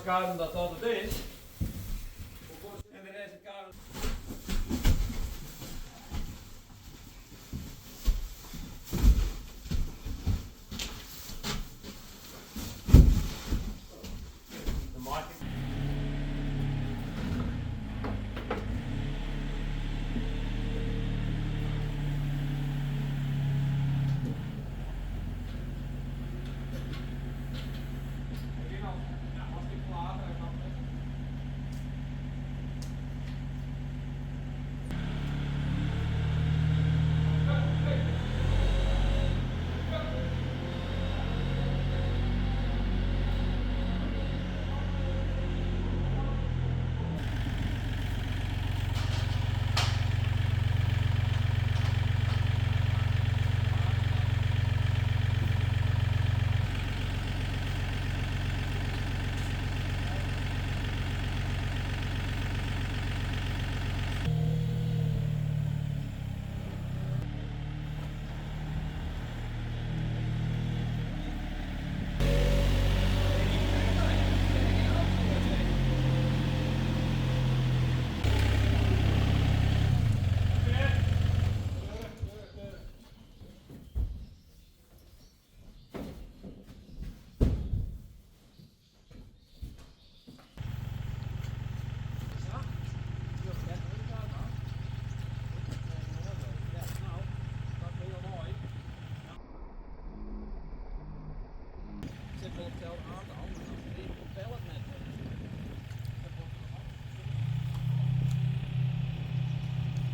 kaart dat dat het is. En de rest kaart. De markt.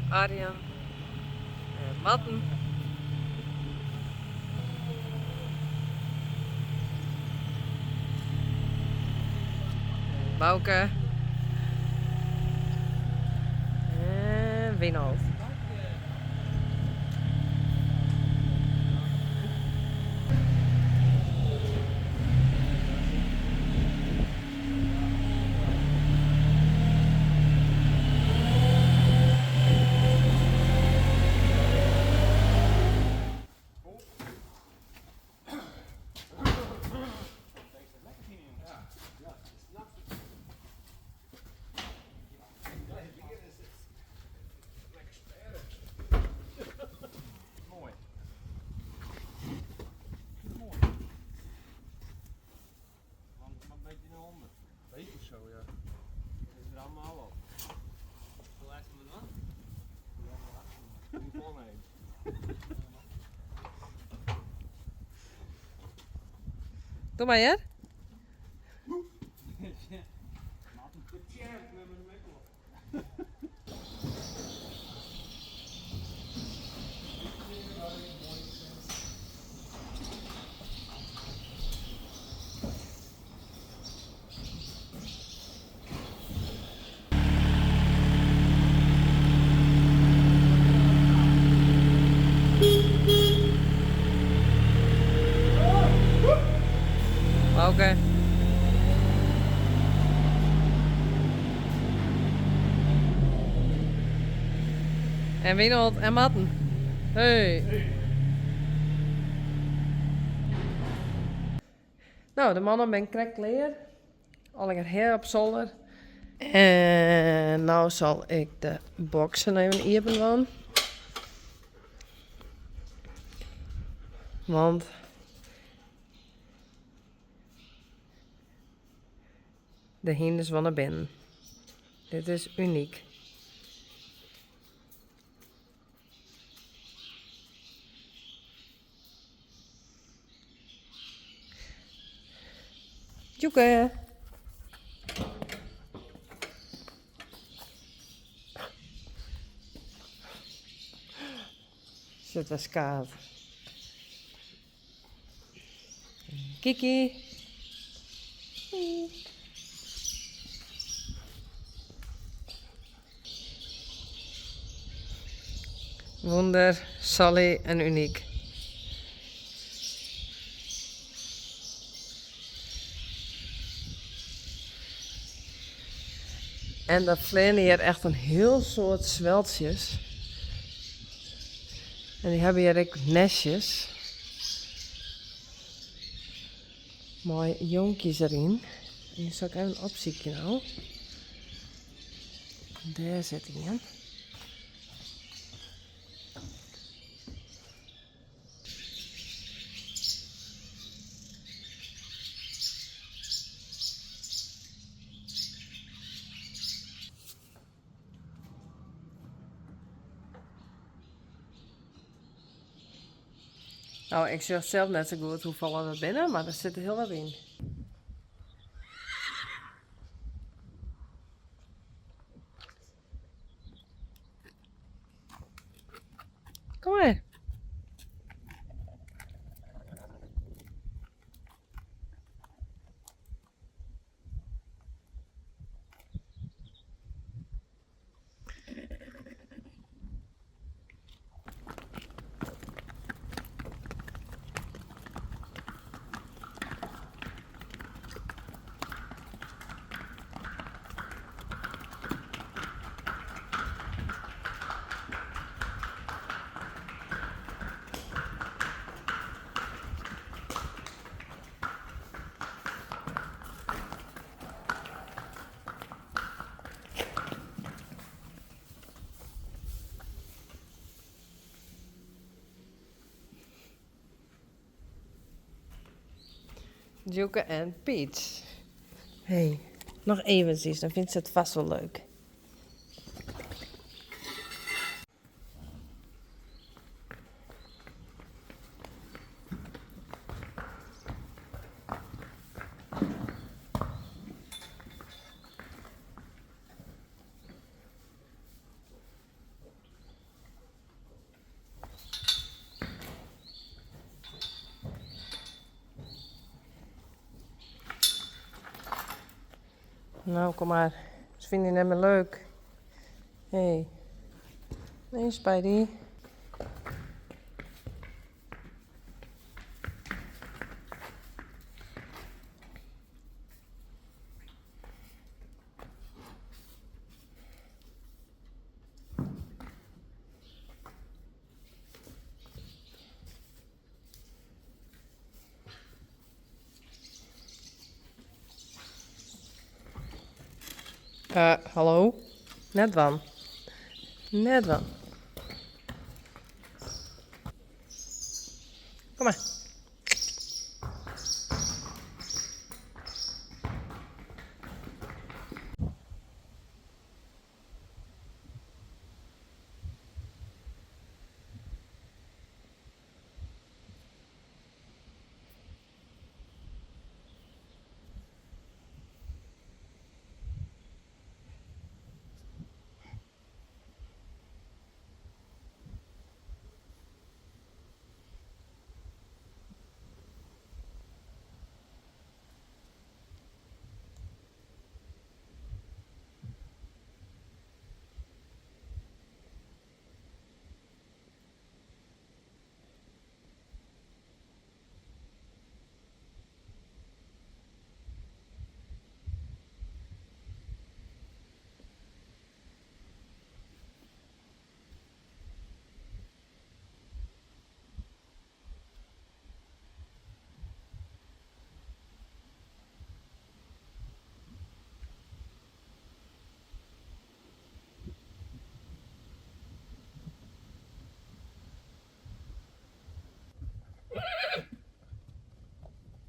Arjan en Matten. Bouke en Winold. Doe maar, hè? Oké. En Winold en Matten. Hey. Nou, de mannen ben krek leer. Al lekker her op zolder. En nou zal ik de boxen even open. Want de hinders van de binnen. Dit is uniek. Joeke. Zit was kaart. Kiki. Wonder, Sally en uniek. En dat vleenen hier echt een heel soort zweltjes. En die hebben hier ook nestjes. Mooi jonkjes erin. Die zal ik even opzoeken nou. Daar zit hij in. Nou, ik zeg zelf net zo goed hoeveel er binnen, maar er zit er heel wat in. Kom maar. Joke en Piet. Hey, nog eventjes, dan vindt ze het vast wel leuk. Nou, kom maar. Ze vinden je net meer leuk. Hey. Nee, Spidey. Hallo? Net van. Net van. Kom maar.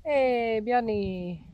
Hey, Bjarni.